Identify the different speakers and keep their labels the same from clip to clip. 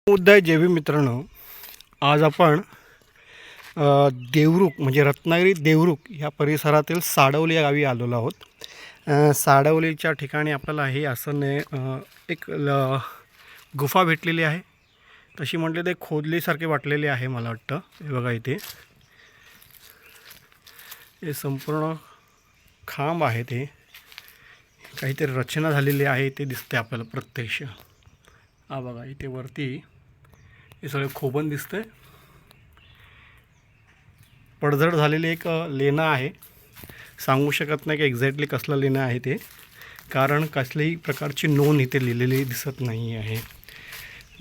Speaker 1: मुद्दा आहे जे बी मित्रांनो, आज आपण देवरुख म्हणजे रत्नागिरी देवरुख ह्या परिसरातील साडवली या गावी आलेलो आहोत. साडवलीच्या ठिकाणी आपल्याला हे असं एक गुफा भेटलेली आहे. तशी म्हटले ते खोदलीसारखे वाटलेले आहे मला वाटतं. हे बघा इथे हे संपूर्ण खांब आहे, ते काहीतरी रचना झालेली आहे ते दिसते आपल्याला प्रत्यक्ष. हा बघा इथे वरती हे सगळे खोबण दिसतंय. पडझड झालेले एक लेणं आहे. सांगू शकत नाही की एक्झॅक्टली कसलं लेणं आहे ते, कारण कसल्याही प्रकारची नोंद इथे लिहिलेली दिसत नाही आहे.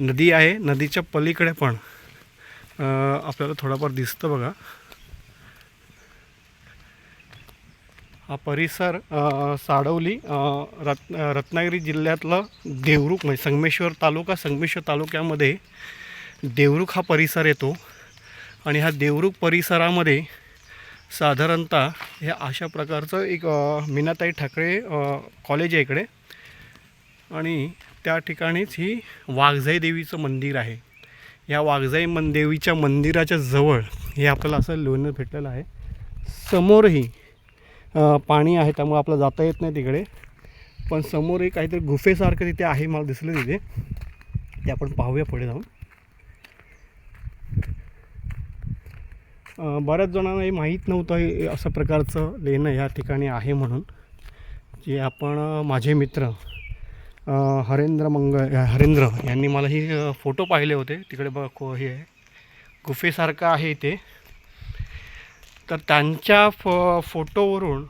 Speaker 1: नदी आहे, नदीच्या पलीकडे पण आपल्याला थोडाफार दिसतं बघा. हा परिसर साडवली रत्नागिरी जिल्ह्यातलं देवरुख म्हणजे संगमेश्वर तालुक्यामध्ये देवरुख हा परिसर येतो. आणि ह्या देवरुख परिसरामध्ये साधारणतः हे अशा प्रकारचं एक मीनाताई ठाकरे कॉलेज आहे इकडे, आणि त्या ठिकाणीच ही वाघजाई देवीचं मंदिर आहे. या वाघजाई देवीच्या मंदिराच्या जवळ हे आपल्याला असं लोणं भेटलेलं आहे. समोरही पाणी आहे, त्यामुळे आपल्याला जाता येत नाही तिकडे, पण समोरही काहीतरी गुफेसारखं तिथे आहे मला दिसलं तिथे. ते आपण पाहूया पुढे जाऊन. बऱ्याच जणांना हे माहीत नव्हतं हे असं प्रकारचं लेणं या ठिकाणी आहे म्हणून. जे आपण माझे मित्र हरेंद्र यांनी मला ही फोटो पाहिले होते. तिकडे बघ हे गुफेसारखं आहे इथे. तर त्यांच्या फोटोवरून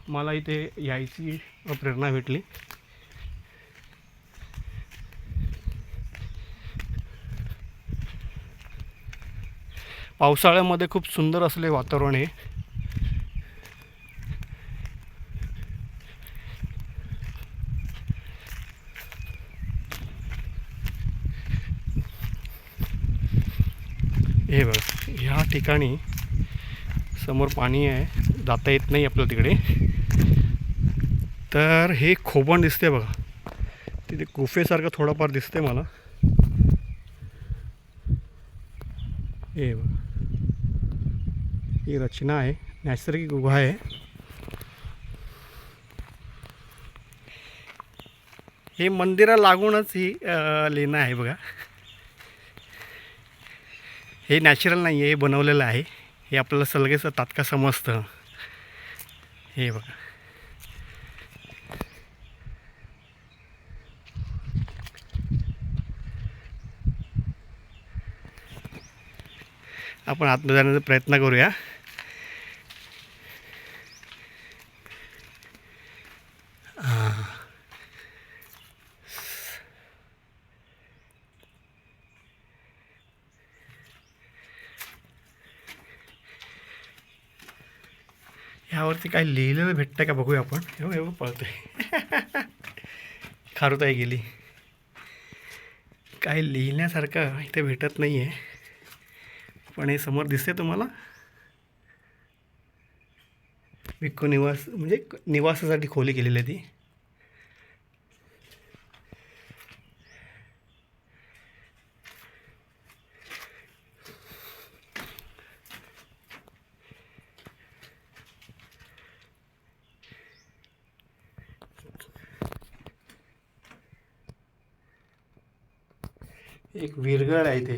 Speaker 1: मला इथे यायची प्रेरणा भेटली. पावसाळ्यामध्ये खूप सुंदर असले वातावरण आहे. हे बघ, ह्या ठिकाणी समोर पाणी आहे, जाता येत नाही आपल्याला तिकडे. तर हे खोबण दिसते बघा, तिथे गुफेसारखं थोडंफार दिसते मला. हे बघा, ही रचना आहे, नैसर्गिक गुहा आहे. हे मंदिरा लागूनच ही लेणं आहे बघा. हे नॅचरल नाही आहे, हे बनवलेलं आहे. हे आपल्याला सलगेचं तात्काळ समजतं. हे बघा, आपण आतमध्ये जाण्याचा प्रयत्न करूया. ह्यावरती काही लिहिलेलं भेटतं का बघूया आपण. एवढं पळतोय खारुताई गेली. काही लिहिण्यासारखं इथे भेटत नाही आहे, पण हे समोर दिसते तुम्हाला. भिक्खू निवास म्हणजे निवासासाठी खोली केलेली आहे ती. एक विरगळ आहे ते.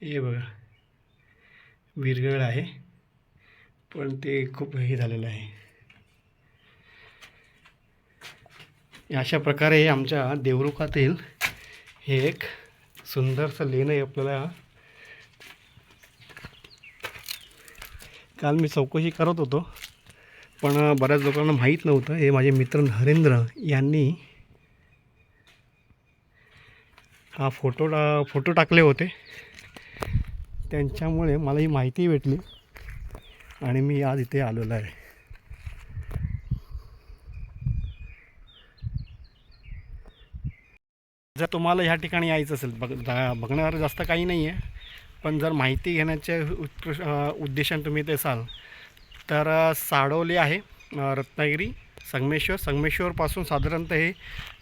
Speaker 1: हे बघा, विरगळ आहे, पण ते खूप हे झालेलं आहे. अशा प्रकारे आमच्या देवरुखातील हे एक सुंदरसं लेणं आहे. आपल्याला काल मी चौकशी करत होतो, पण बऱ्याच लोकांना माहीत नव्हतं. हे माझे मित्र हरेंद्र यांनी हा फोटो टाकले होते, त्यांच्यामुळे मला ही माहिती भेटली आणि मी आज इथे आलेलो आहे. जर तुम्हाला ह्या ठिकाणी यायचं असेल, बघण्यावर जास्त काही नाही आहे, पण जर माहिती घेण्याच्या उद्देशाने तुम्ही इथे असाल तर साडवली आहे रत्नागिरी संगमेश्वरपासून साधारणतः हे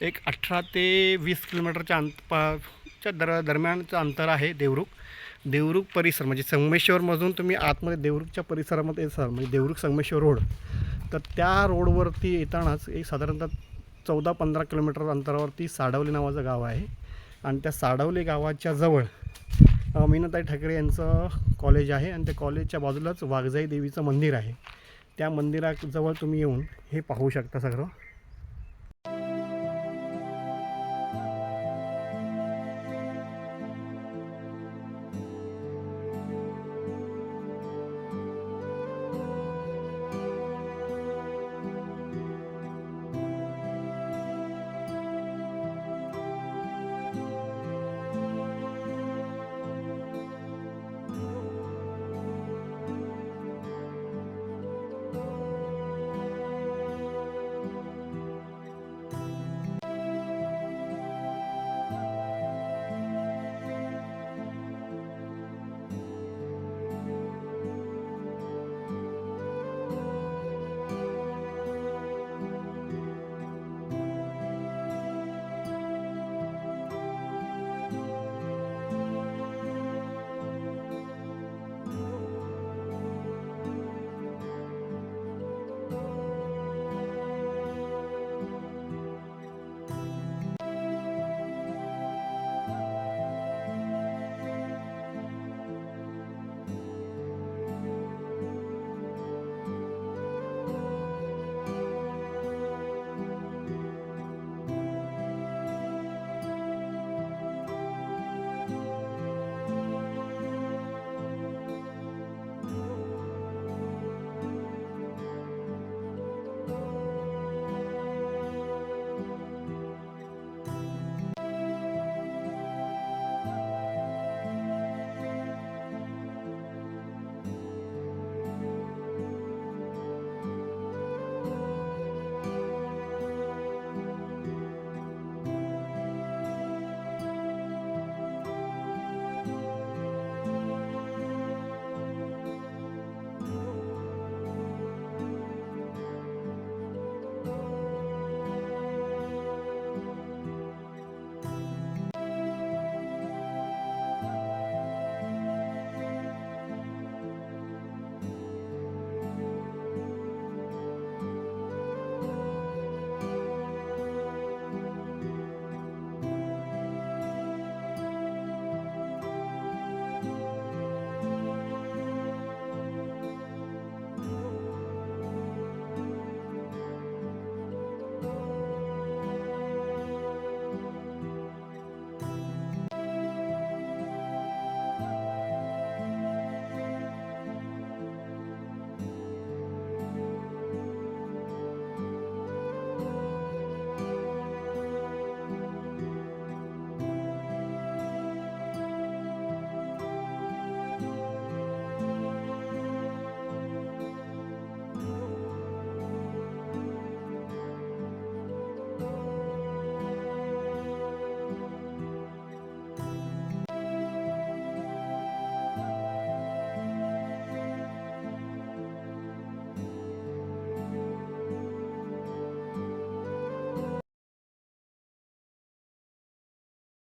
Speaker 1: एक 18 ते 20 किलोमीटरच्या किलोमीटरच्या दरम्यानचं अंतर आहे देवरुख परिसर. म्हणजे संगमेश्वरमधून तुम्ही आतमध्ये देवरुखच्या परिसरामध्ये येसाल, म्हणजे देवरुख संगमेश्वर रोड, तर त्या रोडवरती येतानाच एक साधारणतः 14-15 किलोमीटर अंतरावरती साडवली नावाचं गाव आहे. आणि त्या साडवली गावाच्या जवळ मीनाताई ठाकरे यांचं कॉलेज आहे आणि त्या कॉलेजच्या बाजूलाच वाघजाई देवीचं मंदिर आहे. त्या मंदिराजवळ तुम्ही येऊन हे पाहू शकता सगळं.